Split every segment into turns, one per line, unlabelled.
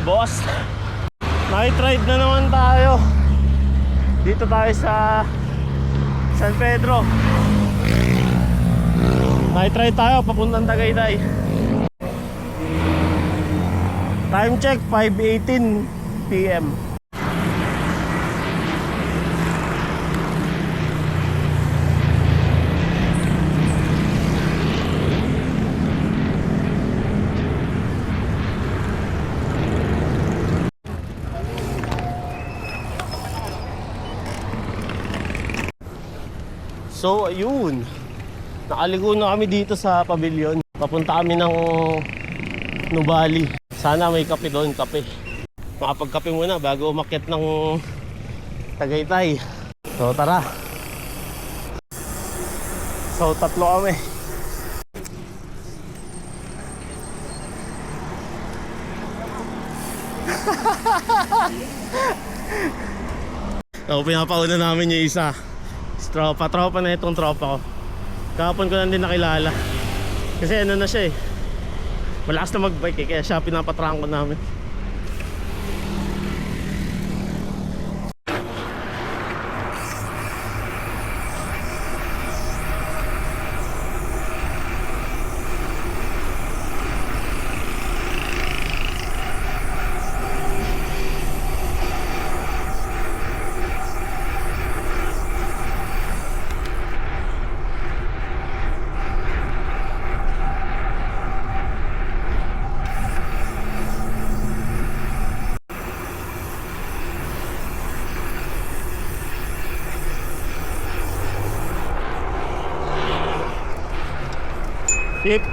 Boss, night ride na naman tayo. Dito tayo sa San Pedro. Night ride tayo papuntang Tagaytay. Time check 5:18 PM. So ayun, nakaligo na kami dito sa pavilion. Papunta kami ng Nubali. Sana may kape doon, kape. Makapagkape muna bago umakyat ng Tagaytay. So tara. So tatlo kami. So pinapauna namin yung isa. Tropa na itong tropa ko. Kahapon ko lang din nakilala. Kasi ano na siya eh, malakas na magbike eh, kaya siya pinapatrangko namin. Yep.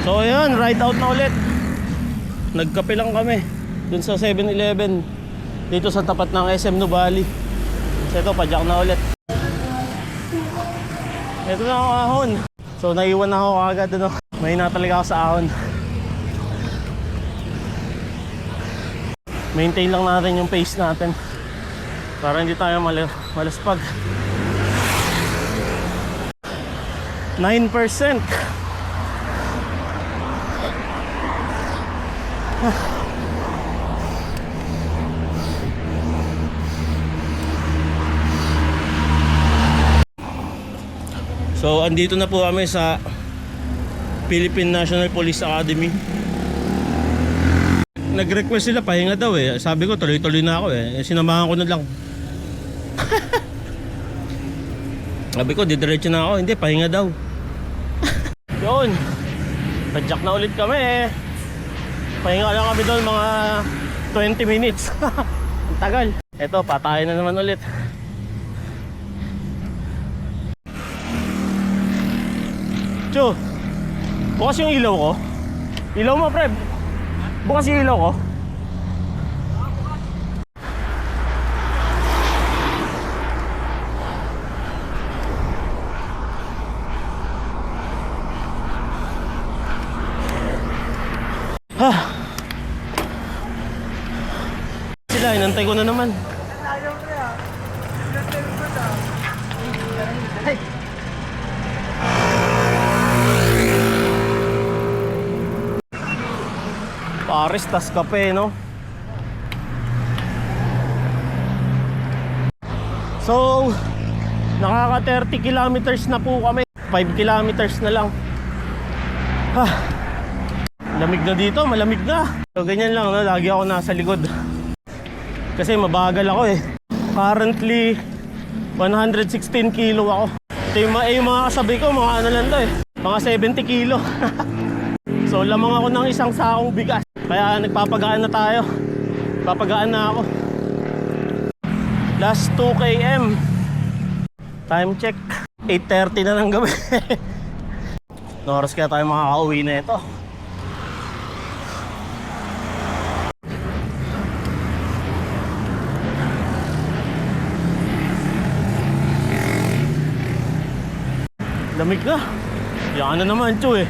So ayan, ride out na ulit. Nagkape lang kami dun sa 7-Eleven dito sa tapat ng SM Nubali. So ito, padyak na ulit. Ito na ang ahon. So naiwan na ako agad, ano. Mahina talaga ako sa ahon. Maintain lang natin yung pace natin para hindi tayo malaspag. 9%. So andito na po kami sa Philippine National Police Academy. Nag-request sila pahinga daw eh. Sabi ko tuloy-tuloy na ako eh. Sinamahan ko na lang. Sabi ko didiretso na ako. Hindi, pahinga daw. Yun, padyak na ulit kami eh. Pahinga lang kami doon mga 20 minutes. Ang tagal. Eto, patayin na naman ulit. Chu, bukas yung ilaw ko. Ilaw mo, pre. Bukas yung ilaw ko. Inantay ko na naman.
Ayaw na yan. Inantay ko na. Ay.
Paris, tas kape, no? So, nakaka 30 kilometers na po kami. 5 kilometers na lang. Lamig na dito, malamig na. So, ganyan lang, no? Lagi ako nasa likod. Kasi mabagal ako eh. Currently, 116 kilo ako. Ito yung mga kasabi ko, mga ano lang to eh. Mga 70 kilo. So, lamang ako ng isang sakong bigas. Kaya nagpapagaan na tayo. Papagaan na ako. Last 2 km. Time check. 8:30 na ng gabi. No oras kaya tayo makakauwi na ito. Lamig na. Yan na naman, Chu eh.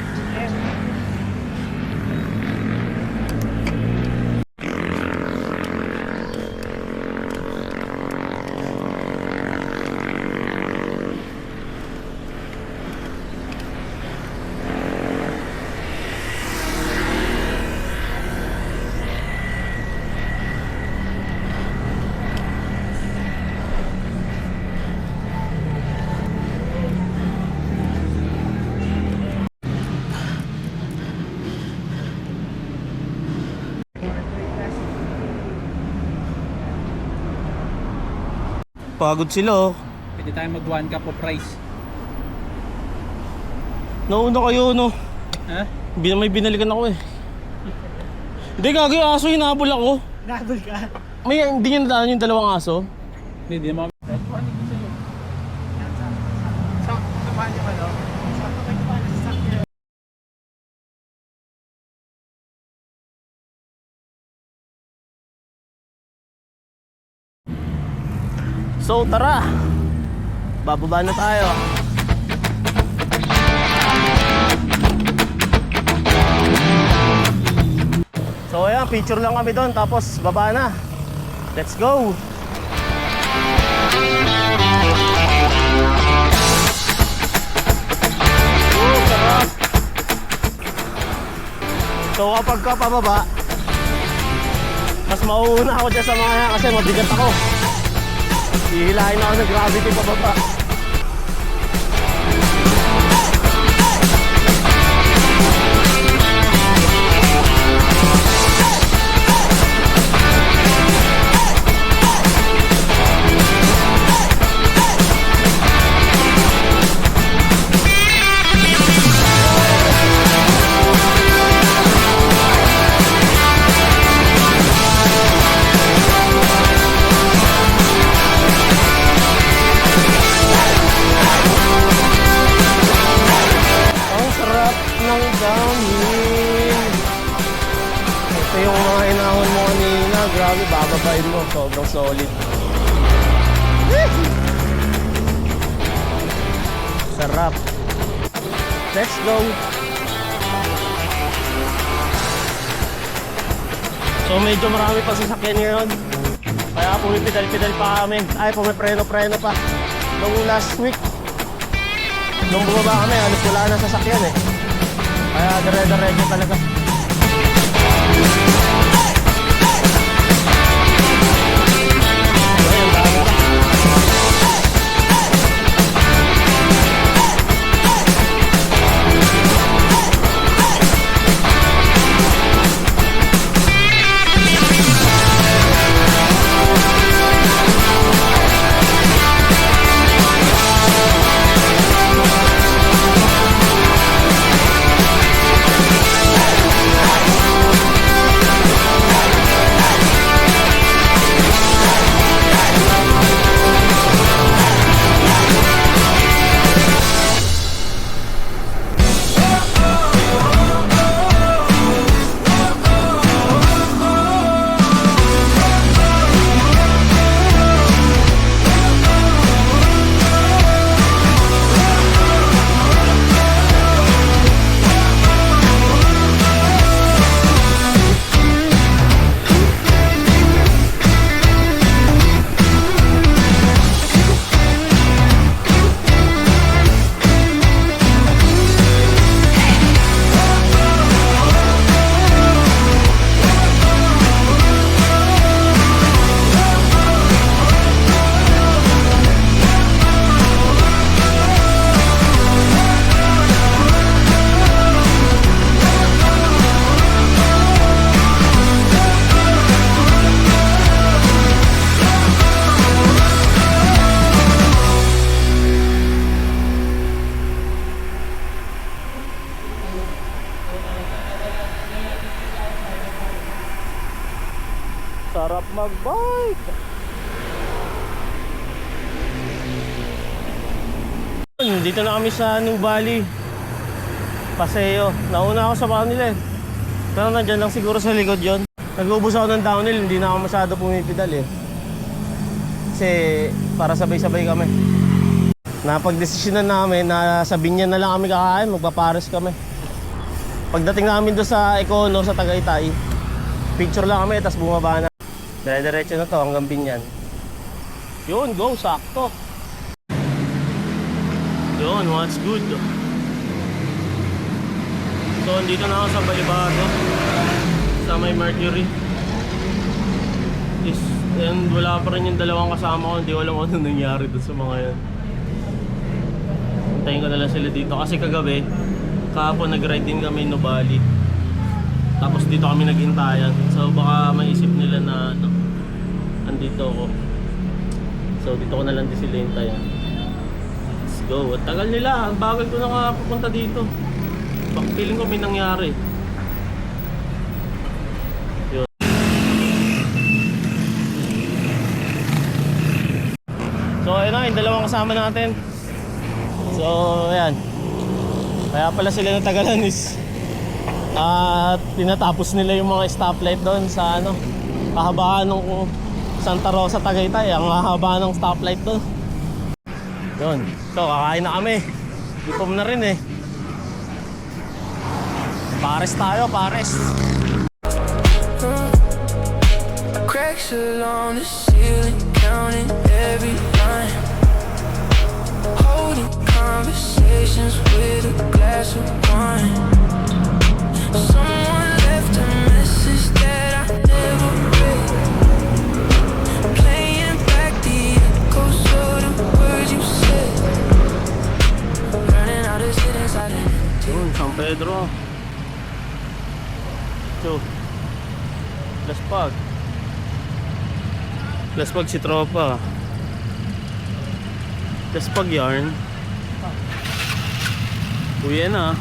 Pagod sila oh.
Pwede tayo mag 1 cup of rice.
Nauna kayo no.
Ha?
May binalikan ako eh. Hindi gagawin aso, hinabol ako.
Nabol ka?
May hindi niya nadaan yung dalawang aso.
Hindi mo.
So tara, bababa na tayo. So ayan, picture lang kami doon tapos baba na. Let's go. Sarap. So kapag ka pababa, mas mauuna ako dyan sa mga yan kasi mabigat ako. Hihilahin ako ng gravity pababa. Grabe, bababain mo. Sobrang solid. Sarap. Let's go. So medyo marami pa sasakyan ngayon. Kaya pumipidal-pidal pa kami. Ay, pumipreno-preno pa. Nung last week, nung bumaba kami, halos wala na sasakyan eh. Kaya dire-diretso talaga. mag-bike. Dito na kami sa Nuvali Paseo. Nauna ako sa kanila eh. Pero nandyan lang siguro sa likod yon. Nag-uubos ako ng downhill, hindi na ako masyado pumipidal eh. Kasi para sabay-sabay kami. Napagdesisyonan namin na sa Binyan na lang kami kakain, magpapares kami. Pagdating namin doon sa Econo, sa Tagaytay, picture lang kami, tapos bumaba na. Dire-diretso na to hanggang Binyan. Yun, go, sakto. Yun, what's good? So, dito na ako sa Balibado, sa may Mercury. And wala pa rin yung dalawang kasama ko, hindi ko alam kung ano nangyari doon sa mga yan. Hintayin ko na lang sila dito kasi kagabi, kahapon nag-ride din kami in Nuvali. Tapos dito kami naghintayan. So baka maisip nila na ano, andito ako. So dito ko na lang din sila hintayan. Let's go. At tagal nila, ang bagal ko na nga pupunta dito. Feeling ko may nangyari. Yun. So ayun na, yung dalawang kasama natin. So ayan. Kaya pala sila natagalan is at tinatapos nila yung mga stoplight doon sa ano, kahabaan ng Santa Rosa Tagaytay, ang kahabaan ng stoplight doon. Yun. So kakain na kami. Gutom na rin eh. Pares tayo, pares.
Cracks along the ceiling, counting every line, holding conversations with a glass of wine. Someone left a message that I never read, playing back the echoes of the words you said, running out of shit inside it.
Yun, San Pedro. So, Laspag si tropa. Laspag yarn. Uwi na.